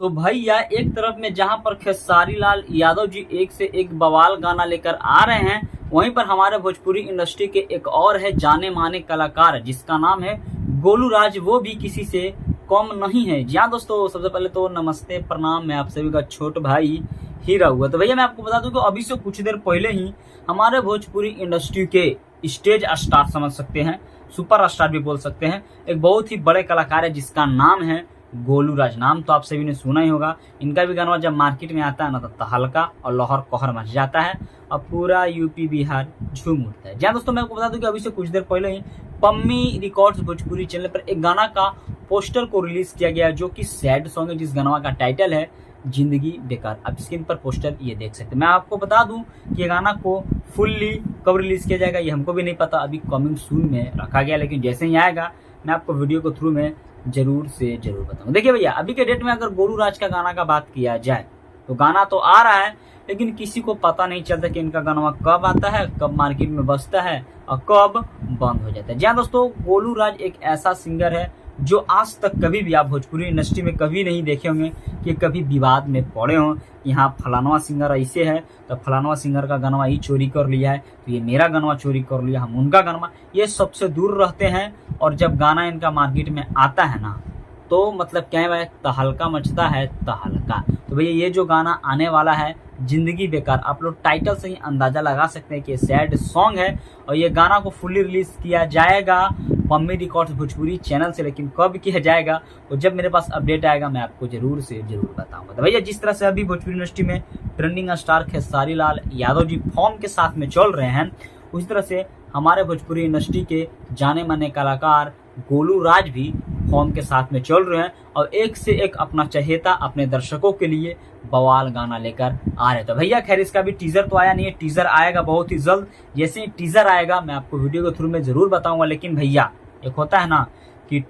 तो भैया एक तरफ में जहां पर खेसारी लाल यादव जी एक से एक बवाल गाना लेकर आ रहे हैं, वहीं पर हमारे भोजपुरी इंडस्ट्री के एक और है जाने माने कलाकार जिसका नाम है गोलू राज। वो भी किसी से कम नहीं है। जी हाँ दोस्तों, सबसे पहले तो नमस्ते प्रणाम, मैं आप सभी का छोट भाई हीरा हुआ। तो भैया मैं आपको बता दूं कि अभी से कुछ देर पहले ही हमारे भोजपुरी इंडस्ट्री के स्टेज स्टार समझ सकते हैं, सुपर स्टार भी बोल सकते हैं, एक बहुत ही बड़े कलाकार है जिसका नाम है गोलू राज। नाम तो आप सभी ने सुना ही होगा। इनका भी गाना जब मार्केट में आता है ना तो तहलका और लहर कहर मच जाता है और पूरा यूपी बिहार झूम उठता है। जहाँ दोस्तों मैं आपको बता दूं कि अभी से कुछ देर पहले ही पम्मी रिकॉर्ड्स भोजपुरी चैनल पर एक गाना का पोस्टर को रिलीज किया गया जो कि सैड सॉन्ग है, जिस गाना का टाइटल है जिंदगी बेकार। आप स्क्रीन पर पोस्टर ये देख सकते हैं। मैं आपको बता दूं कि ये गाना को फुल्ली कब रिलीज किया जाएगा ये हमको भी नहीं पता, अभी कमिंग सून में रखा गया, लेकिन जैसे ही आएगा मैं आपको वीडियो को थ्रू में जरूर से जरूर बताऊंगा। देखिए भैया, अभी के डेट में अगर गोलू राज का गाना का बात किया जाए तो गाना तो आ रहा है, लेकिन किसी को पता नहीं चलता कि इनका गाना कब आता है, कब मार्केट में बजता है और कब बंद हो जाता है। जी हाँ दोस्तों, गोलू राज एक ऐसा सिंगर है जो आज तक कभी भी आप भोजपुरी इंडस्ट्री में कभी नहीं देखे होंगे कि कभी विवाद में पड़े हों। यहाँ फलानवा सिंगर ऐसे है तो फलानवा सिंगर का गाना ही चोरी कर लिया है, तो ये मेरा गाना चोरी कर लिया, हम उनका गाना, ये सबसे दूर रहते हैं। और जब गाना इनका मार्केट में आता है ना तो मतलब क्या है भाई, तहलका मचता है तहलका। तो भैया ये जो गाना आने वाला है जिंदगी बेकार, आप लोग टाइटल से ही अंदाजा लगा सकते हैं कि ये सैड सॉन्ग है और ये गाना को फुल्ली रिलीज किया जाएगा पम्मी रिकॉर्ड्स भोजपुरी चैनल से। लेकिन कब किया जाएगा और जब मेरे पास अपडेट आएगा मैं आपको जरूर से जरूर बताऊंगा। तो भैया जिस तरह से अभी भोजपुरी इंडस्ट्री में trending star Khesari Lal Yadav ji form के साथ में चल रहे हैं, उसी तरह से हमारे भोजपुरी इंडस्ट्री के जाने माने कलाकार गोलू राज भी फॉर्म के साथ में चल रहे हैं और एक से एक अपना चहेता अपने दर्शकों के लिए बवाल गाना लेकर आ रहे। तो भैया खैर इसका भी टीजर तो आया नहीं है, टीजर आएगा बहुत ही जल्द। जैसे ही टीजर आएगा मैं आपको वीडियो के थ्रू में जरूर बताऊंगा। लेकिन भैया एक होता है ना कि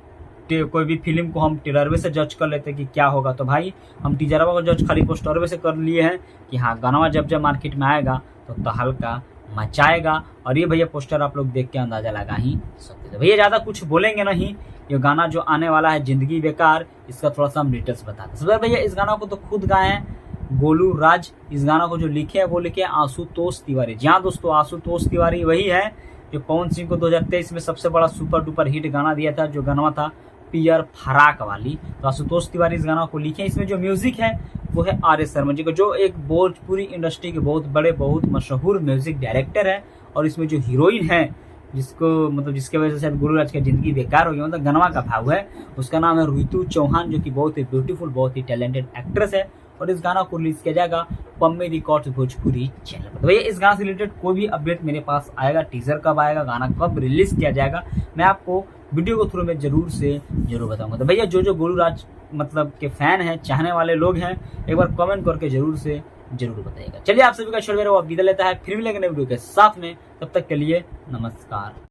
कोई भी फिल्म को हम टीजरवे से जज कर लेते हैं कि क्या होगा, तो भाई हम टीजरवा को जज खाली पोस्टरवे से कर लिए हैं कि हाँ गाना जब जब मार्केट में आएगा तो तहलका मचाएगा। और ये भैया पोस्टर आप लोग देख के अंदाजा लगा ही सकते थे। भैया ज़्यादा कुछ बोलेंगे नहीं, ये गाना जो आने वाला है जिंदगी बेकार, इसका थोड़ा सा हम डिटेल्स बताते हैं। सबसे भैया इस गाना को तो खुद गाए हैं गोलू राज। इस गाना को जो लिखे हैं वो लिखे हैं आशुतोष तिवारी। जी हाँ दोस्तों, आशुतोष तिवारी वही है जो पवन सिंह को 2023 में सबसे बड़ा सुपर डुपर हिट गाना दिया था, जो गाना था पियर फराक वाली। तो आशुतोष तिवारी इस गाना को लिखे। इसमें जो म्यूजिक है वो है RS शर्मा जी का, जो एक भोजपुरी इंडस्ट्री के बहुत बड़े बहुत मशहूर म्यूजिक डायरेक्टर है। और इसमें जो हीरोइन है जिसको मतलब जिसके वजह से गोलू राज की जिंदगी बेकार हो गई, मतलब गनवा का भाव है, उसका नाम है रितु चौहान, जो कि बहुत ही ब्यूटीफुल बहुत ही टैलेंटेड एक्ट्रेस है। और इस गाना को रिलीज किया जाएगा पम्मी रिकॉर्ड्स भोजपुरी चैनल पर। तो भैया इस गाना से रिलेटेड कोई भी अपडेट मेरे पास आएगा, टीजर कब आएगा, गाना कब रिलीज किया जाएगा, मैं आपको वीडियो के थ्रू में जरूर से जरूर बताऊंगा। तो भैया जो गोलू राज मतलब के फैन हैं, चाहने वाले लोग हैं, एक बार कमेंट करके जरूर से जरूर बताइएगा। चलिए आप सभी का छोड़ वो विदा लेता है, फिर मिलेंगे नए वीडियो के साथ में, तब तक के लिए नमस्कार।